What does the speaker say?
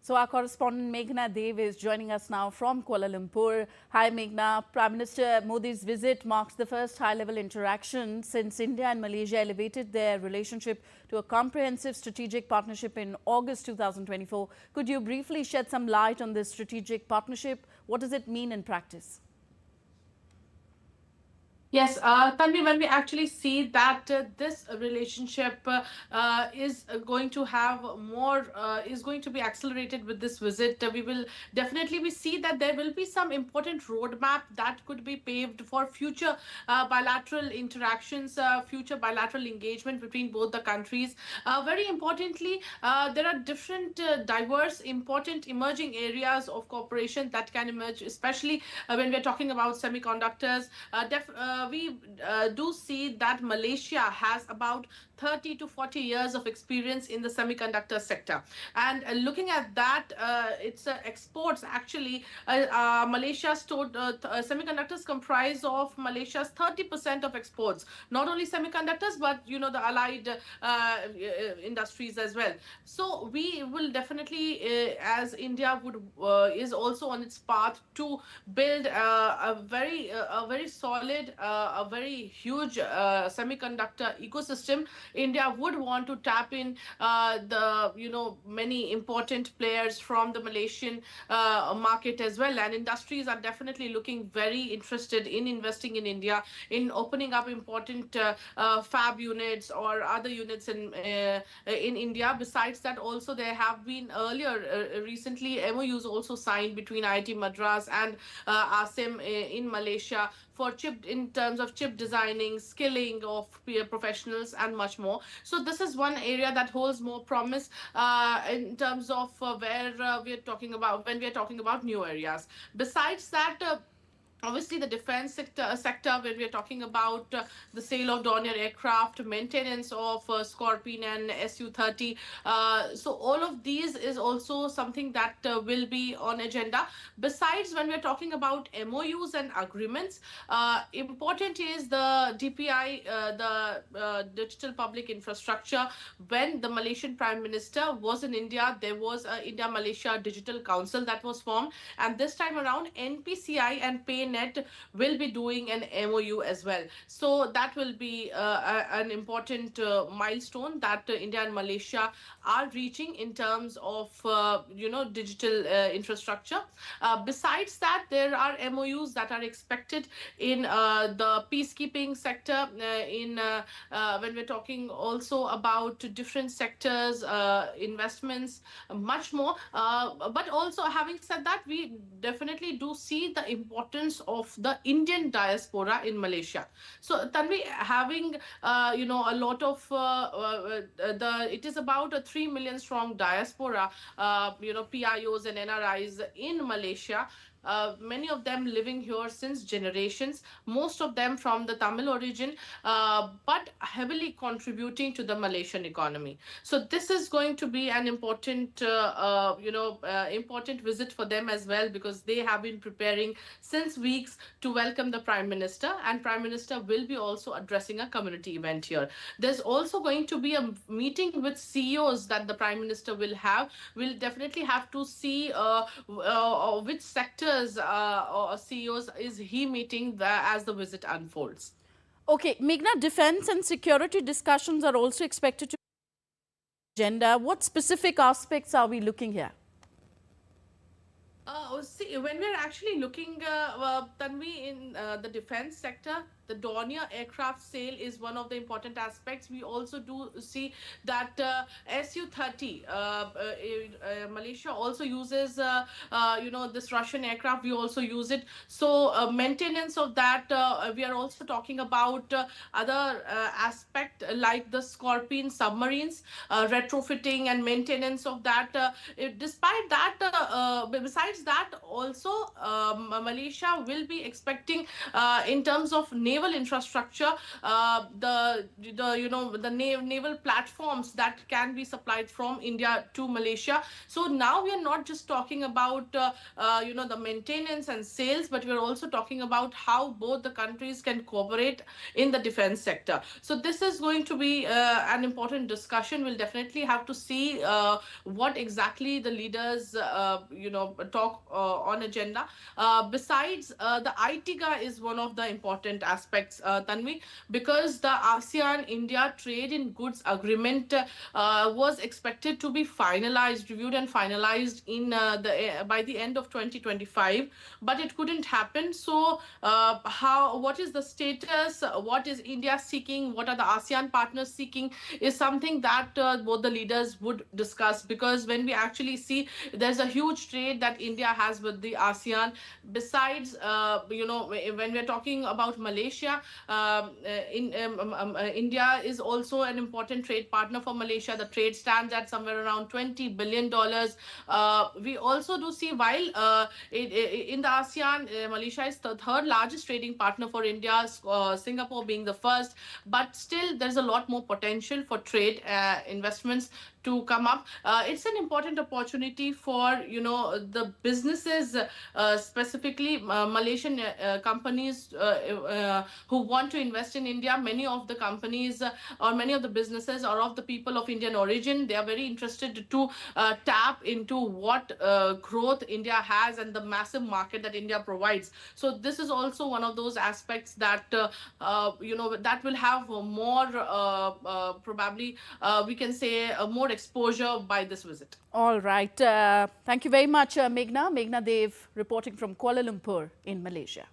So our correspondent Meghna Dev is joining us now from Kuala Lumpur. Hi Meghna, Prime Minister Modi's visit marks the first high-level interaction since India and Malaysia elevated their relationship to a comprehensive strategic partnership in August 2024. Could you briefly shed some light on this strategic partnership? What does it mean in practice? Yes, Tanvi, when we actually see that this relationship is going to have more, is going to be accelerated with this visit, we will definitely we see that there will be some important roadmap that could be paved for future bilateral interactions, future bilateral engagement between both the countries. Very importantly, there are different, diverse, important emerging areas of cooperation that can emerge, especially when we're talking about semiconductors. We do see that Malaysia has about 30 to 40 years of experience in the semiconductor sector. And looking at that, its exports actually, semiconductors comprise of Malaysia's 30% of exports. Not only semiconductors, but the allied industries as well. So we will definitely, as India would is also on its path to build a very solid, a very huge semiconductor ecosystem. India would want to tap in the many important players from the Malaysian market as well, and industries are definitely looking very interested in investing in India, in opening up important fab units or other units in India. Besides that, also there have been earlier recently MOUs also signed between IIT Madras and ASEM in Malaysia for chip, in terms of chip designing, skilling of peer professionals, and much more. So this is one area that holds more promise in terms of where we're talking about when we're talking about new areas. Besides that, obviously the defense sector, when we are talking about the sale of Dornier aircraft, maintenance of Scorpion and Su-30, so all of these is also something that will be on agenda. Besides, when we are talking about MOUs and agreements, important is the DPI, the digital public infrastructure. When the Malaysian Prime Minister was in India, there was a India Malaysia Digital Council that was formed, and this time around NPCI and PayNet will be doing an MOU as well. So that will be an important milestone that India and Malaysia are reaching in terms of digital infrastructure. Besides that, there are MOUs that are expected in the peacekeeping sector, in when we're talking also about different sectors, investments, much more. But also, having said that, we definitely do see the importance of the Indian diaspora in Malaysia. So Tanvi, having a lot of it is about a 3 million strong diaspora, PIOs and NRIs in Malaysia. Many of them living here since generations, most of them from the Tamil origin, but heavily contributing to the Malaysian economy. So this is going to be an important, important visit for them as well, because they have been preparing since weeks to welcome the Prime Minister, and Prime Minister will be also addressing a community event here. There's also going to be a meeting with CEOs that the Prime Minister will have. We'll definitely have to see which sectors or CEOs is he meeting as the visit unfolds. Okay, Meghna, defense and security discussions are also expected to be on the agenda. What specific aspects are we looking here? See, when we're actually looking, Tanvi, in the defense sector, the Dornier aircraft sale is one of the important aspects. We also do see that Su-30, Malaysia also uses, this Russian aircraft. We also use it. So maintenance of that, we are also talking about other aspect like the Scorpion submarines, retrofitting and maintenance of that. Despite that, besides that, also Malaysia will be expecting in terms of naval naval infrastructure, the naval platforms that can be supplied from India to Malaysia. So now we are not just talking about the maintenance and sales, but we are also talking about how both the countries can cooperate in the defense sector. So this is going to be an important discussion. We'll definitely have to see what exactly the leaders talk on agenda. Besides, the ITIGA is one of the important aspects, Tanvi, because the ASEAN India trade in goods agreement was expected to be finalized, reviewed and finalized in by the end of 2025, but it couldn't happen. So what is the status? What is India seeking? What are the ASEAN partners seeking? Is something that both the leaders would discuss, because when we actually see, there's a huge trade that India has with the ASEAN. Besides, when we're talking about Malaysia, India is also an important trade partner for Malaysia. The trade stands at somewhere around $20 billion. We also do see, while in the ASEAN, Malaysia is the third largest trading partner for India, Singapore being the first, but still there's a lot more potential for trade investments to come up. It's an important opportunity for the businesses, specifically Malaysian companies who want to invest in India. Many of the companies or many of the businesses are of the people of Indian origin. They are very interested to tap into what growth India has and the massive market that India provides. So this is also one of those aspects that that will have more probably we can say more exposure by this visit. All right. Thank you very much, Meghna. Meghna Dev reporting from Kuala Lumpur in Malaysia.